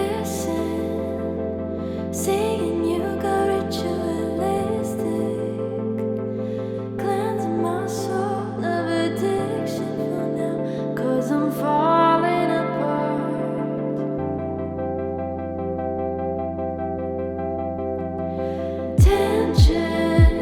listen, seeing you go ritualistic, cleansing my soul of addiction for now, 'cause I'm falling apart. Tension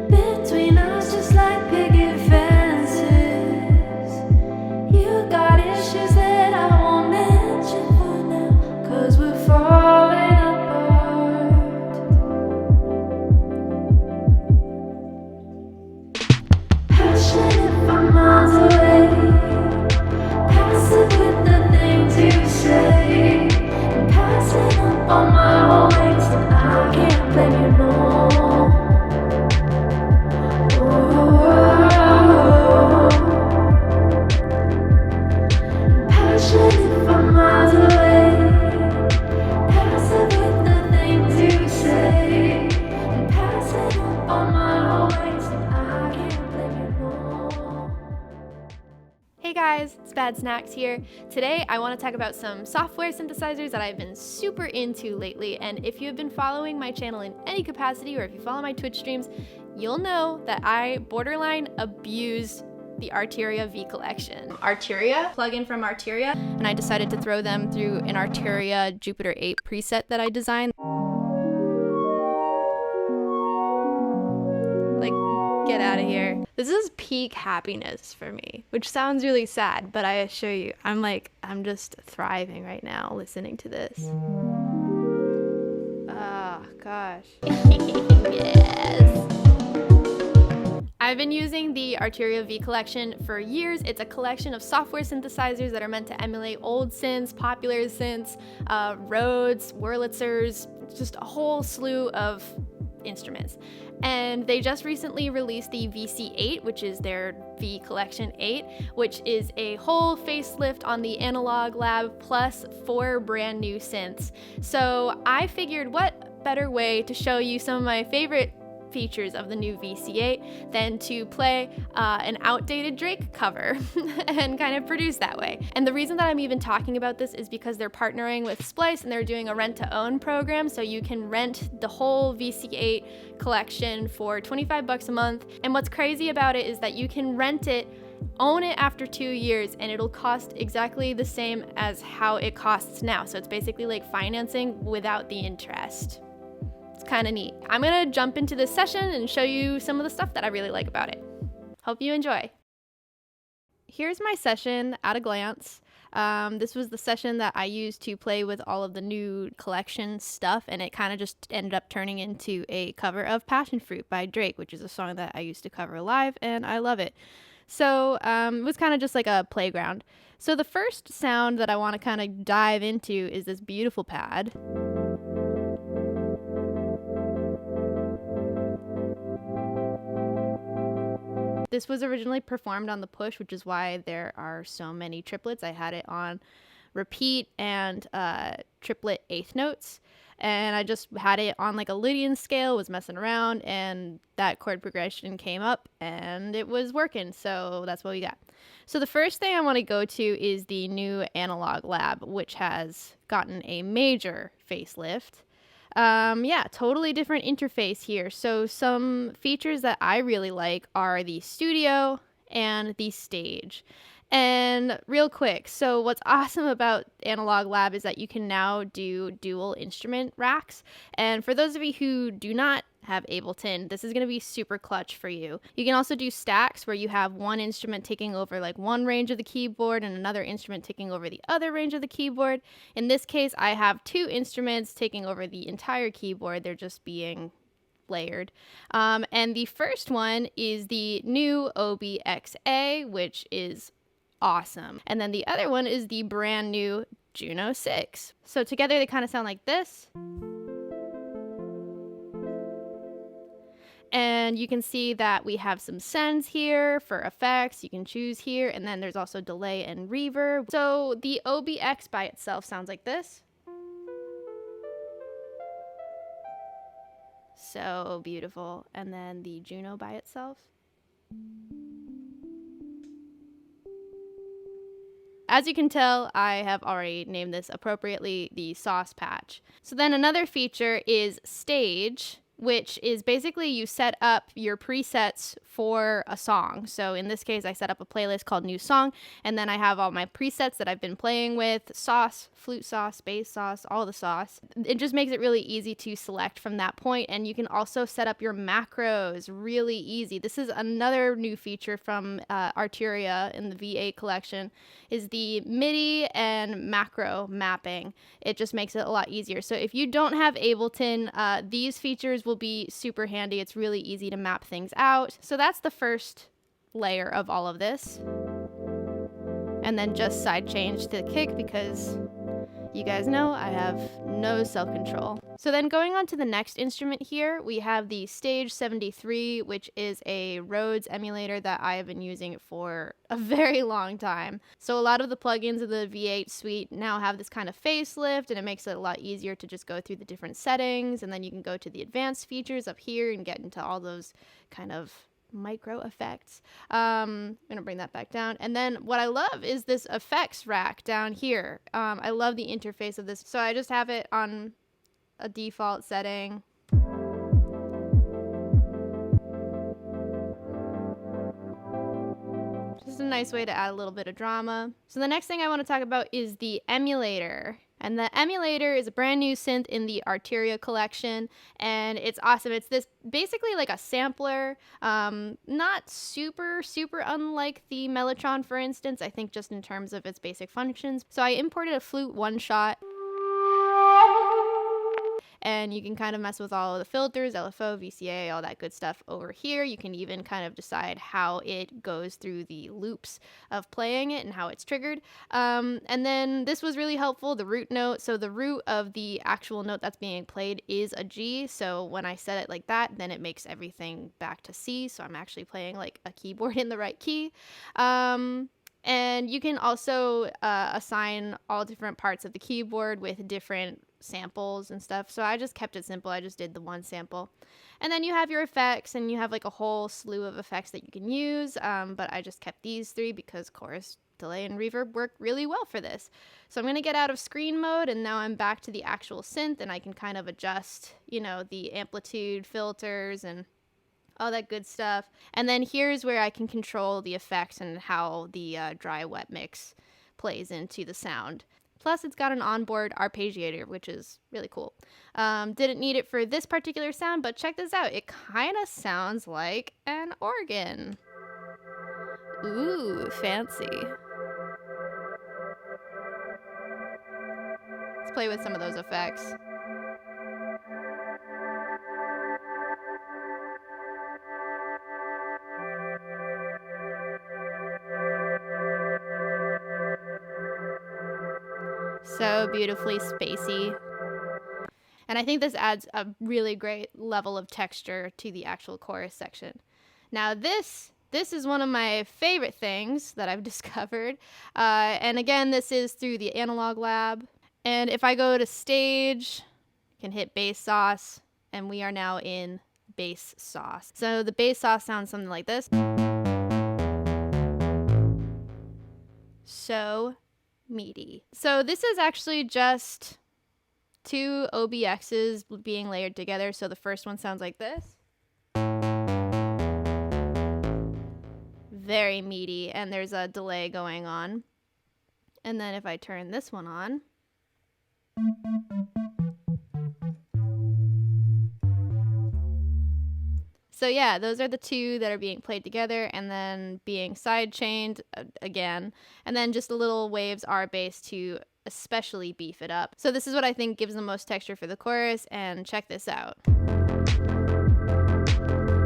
between us just like picket fences. You got issues that I won't mention for now, 'cause we're falling apart. Passionate from miles away, passive with the things you say, and passing up on my whole waist, and I can't blame you no. Passionate from miles away, passive with the things you say, and passing up on my whole waist, and I can't blame you no. Hey guys, it's Bad Snacks here. Today I want to talk about some software synthesizers that I've been super into lately, and if you have been following my channel in any capacity, or if you follow my Twitch streams, you'll know that I borderline abuse the Arterio V Collection. Arteria, plugin from Arteria, and I decided to throw them through an Arteria Jupiter 8 preset that I designed. Like, get out of here. This is peak happiness for me, which sounds really sad, but I assure you, I'm just thriving right now listening to this. Oh, gosh. Yes. I've been using the Arterio V Collection for years. It's a collection of software synthesizers that are meant to emulate old synths, popular synths, Rhodes, Wurlitzers, just a whole slew of instruments. And they just recently released the VC8, which is their V Collection 8, which is a whole facelift on the Analog Lab plus 4 brand new synths. So I figured, what better way to show you some of my favorite features of the new VC8 than to play an outdated Drake cover and kind of produce that way. And the reason that I'm even talking about this is because they're partnering with Splice and they're doing a rent-to-own program, so you can rent the whole VC8 collection for $25 a month. And what's crazy about it is that you can rent it, own it after 2 years, and it'll cost exactly the same as how it costs now. So it's basically like financing without the interest. It's kind of neat. I'm gonna jump into this session and show you some of the stuff that I really like about it. Hope you enjoy. Here's my session at a glance. This was the session that I used to play with all of the new collection stuff, and it kind of just ended up turning into a cover of Passion Fruit by Drake, which is a song that I used to cover live, and I love it. So it was kind of just like a playground. So the first sound that I want to kind of dive into is this beautiful pad. This was originally performed on the push, which is why there are so many triplets. I had it on repeat and triplet eighth notes, and I just had it on like a Lydian scale, was messing around, and that chord progression came up and it was working, so that's what we got. So the first thing I want to go to is the new Analog Lab, which has gotten a major facelift. Yeah, totally different interface here. So some features that I really like are the studio and the stage. And real quick, so what's awesome about Analog Lab is that you can now do dual instrument racks. And for those of you who do not have Ableton, this is going to be super clutch for you. You can also do stacks where you have one instrument taking over like one range of the keyboard and another instrument taking over the other range of the keyboard. In this case, I have 2 instruments taking over the entire keyboard. They're just being layered. And the first one is the new OBXA, which is awesome. And then the other one is the brand new Juno 6. So together they kind of sound like this. And you can see that we have some sends here for effects. You can choose here, and then there's also delay and reverb. So the OBX by itself sounds like this. So beautiful. And then the Juno by itself. As you can tell, I have already named this appropriately the sauce patch. So then another feature is stage, which is basically you set up your presets for a song. So in this case, I set up a playlist called New Song, and then I have all my presets that I've been playing with, sauce, flute sauce, bass sauce, all the sauce. It just makes it really easy to select from that point, and you can also set up your macros really easy. This is another new feature from Arterio in the V8 collection, is the Midi and macro mapping. It just makes it a lot easier. So if you don't have Ableton, these features will be super handy. It's really easy to map things out. So that's the first layer of all of this. And then just side change to the kick because you guys know I have no self-control. So then going on to the next instrument here, we have the Stage 73, which is a Rhodes emulator that I have been using for a very long time. So a lot of the plugins of the V8 suite now have this kind of facelift, and it makes it a lot easier to just go through the different settings, and then you can go to the advanced features up here and get into all those kind of micro effects. I'm gonna bring that back down, and then what I love is this effects rack down here. I love the interface of this, so I just have it on a default setting. Just a nice way to add a little bit of drama. So the next thing I want to talk about is the Emulator. And the Emulator is a brand new synth in the Arterio collection, and it's awesome. It's this basically like a sampler, not super unlike the Mellotron, for instance, I think just in terms of its basic functions. So I imported a flute one-shot, and you can kind of mess with all of the filters, LFO, VCA, all that good stuff over here. You can even kind of decide how it goes through the loops of playing it and how it's triggered. And then this was really helpful, the root note. So the root of the actual note that's being played is a G. So when I set it like that, then it makes everything back to C. So I'm actually playing like a keyboard in the right key. And you can also assign all different parts of the keyboard with different samples and stuff. So I just kept it simple. I just did the one sample. And then you have your effects, and you have like a whole slew of effects that you can use. But I just kept these three because chorus, delay, and reverb work really well for this. So I'm going to get out of screen mode, and now I'm back to the actual synth, and I can kind of adjust, you know, the amplitude filters and all that good stuff. And then here's where I can control the effects and how the dry wet mix plays into the sound. Plus it's got an onboard arpeggiator, which is really cool. Didn't need it for this particular sound, but check this out. It kind of sounds like an organ. Ooh, fancy. Let's play with some of those effects. So beautifully spacey. And I think this adds a really great level of texture to the actual chorus section. Now this is one of my favorite things that I've discovered. And again, this is through the Analog Lab. And if I go to stage, I can hit bass sauce, and we are now in bass sauce. So the bass sauce sounds something like this. So meaty. So this is actually just two OBXs being layered together. So the first one sounds like this. Very meaty, and there's a delay going on. And then if I turn this one on, so yeah, those are the two that are being played together and then being side chained again. And then just the little waves are bass to especially beef it up. So this is what I think gives the most texture for the chorus, and check this out.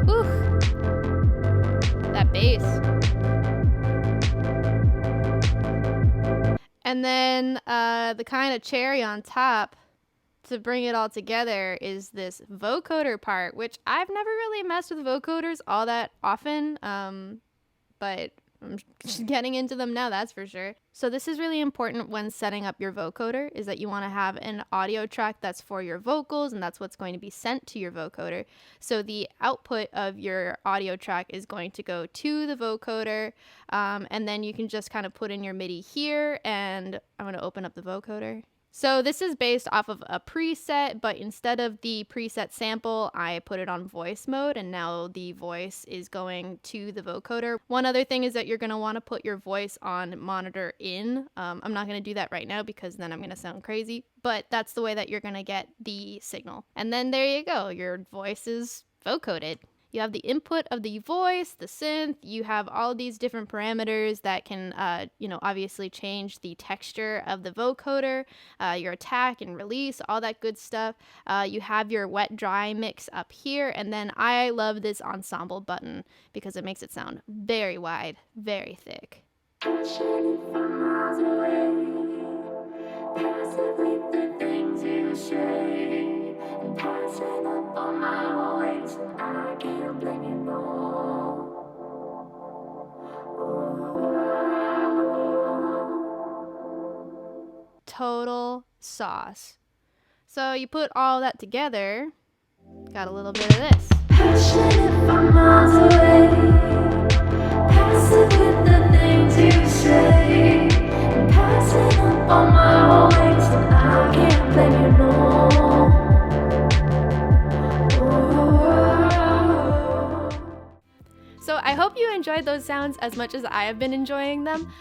Whew. That bass. And then the kind of cherry on top to bring it all together is this vocoder part, which I've never really messed with vocoders all that often, but I'm getting into them now, that's for sure. So this is really important when setting up your vocoder, is that you want to have an audio track that's for your vocals, and that's what's going to be sent to your vocoder. So the output of your audio track is going to go to the vocoder, and then you can just kind of put in your MIDI here, and I'm going to open up the vocoder. So this is based off of a preset, but instead of the preset sample, I put it on voice mode, and now the voice is going to the vocoder. One other thing is that you're going to want to put your voice on monitor in. I'm not going to do that right now because then I'm going to sound crazy, but that's the way that you're going to get the signal. And then there you go, your voice is vocoded. You have the input of the voice, the synth, you have all these different parameters that can, obviously change the texture of the vocoder, your attack and release, all that good stuff. You have your wet dry mix up here, and then I love this ensemble button because it makes it sound very wide, very thick. Passionate from miles away, passive with the things you say, and passing up on my ways, and I can't blame you, no. Total sauce. So you put all that together, got a little bit of this. Passionate from miles away, passive with the things you say, and passing up on my ways, and I can't blame you, no. So I hope you enjoyed those sounds as much as I have been enjoying them.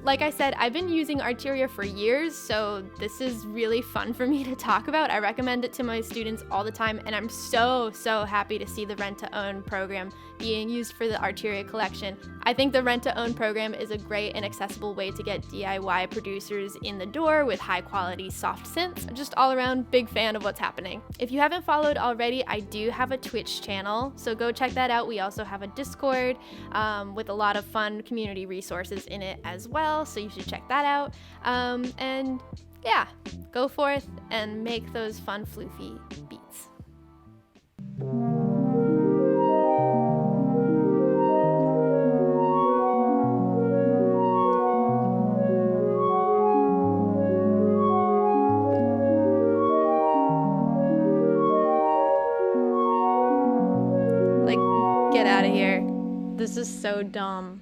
Like I said, I've been using Arterio for years, so this is really fun for me to talk about. I recommend it to my students all the time, and I'm so happy to see the rent-to-own program being used for the Arterio collection. I think the rent-to-own program is a great and accessible way to get DIY producers in the door with high-quality soft synths. I'm just all around big fan of what's happening. If you haven't followed already, I do have a Twitch channel, so go check that out. We also have a Discord with a lot of fun community resources in it as well, so you should check that out. And yeah, go forth and make those fun floofy beats. Like, get out of here. This is so dumb.